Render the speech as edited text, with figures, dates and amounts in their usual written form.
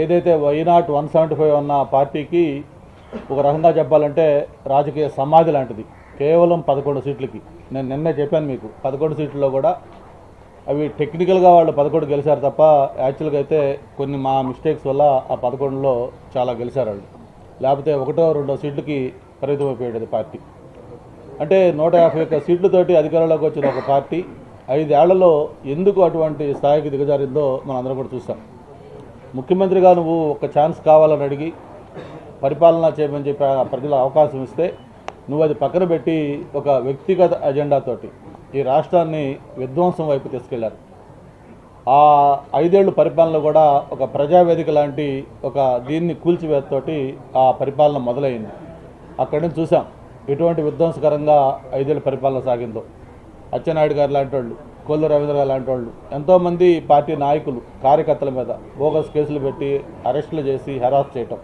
ఏదైతే వైనాట్ 175 ఉన్న పార్టీకి ఒక రకంగా చెప్పాలంటే రాజకీయ సమాధి లాంటిది. కేవలం 11 సీట్లకి. నేను నిన్నే చెప్పాను మీకు, 11 సీట్లలో కూడా అవి టెక్నికల్గా వాళ్ళు 11 గెలిచారు తప్ప యాక్చువల్గా అయితే కొన్ని మా మిస్టేక్స్ వల్ల ఆ 11లో చాలా గెలిచారు వాళ్ళు. లేకపోతే 1-2 సీట్లకి పరిమితమైపోయేది పార్టీ. అంటే 151 సీట్లతోటి అధికారంలోకి వచ్చిన ఒక పార్టీ 5 ఏళ్లలో ఎందుకు అటువంటి స్థాయికి దిగజారిందో మనందరం కూడా చూసాం. ముఖ్యమంత్రిగా నువ్వు ఒక ఛాన్స్ కావాలని అడిగి పరిపాలన చేయమని చెప్పి ప్రజల అవకాశం ఇస్తే నువ్వు అది పక్కన పెట్టి ఒక వ్యక్తిగత అజెండాతోటి ఈ రాష్ట్రాన్ని విధ్వంసం వైపు తీసుకెళ్లారు. ఆ 5 ఏళ్ళు పరిపాలన కూడా ఒక ప్రజావేదిక లాంటి ఒక దీన్ని కూల్చివేతతోటి ఆ పరిపాలన మొదలైంది. అక్కడి నుంచి చూసాం ఎటువంటి విధ్వంసకరంగా 5 ఏళ్ళ పరిపాలన సాగిందో. అచ్చెన్నాయుడు గారు లాంటి వాళ్ళు, కొల్లు రవీంద్ర గారు లాంటి వాళ్ళు, ఎంతోమంది పార్టీ నాయకులు కార్యకర్తల మీద బోగస్ కేసులు పెట్టి అరెస్టులు చేసి హెరాస్ చేయటం.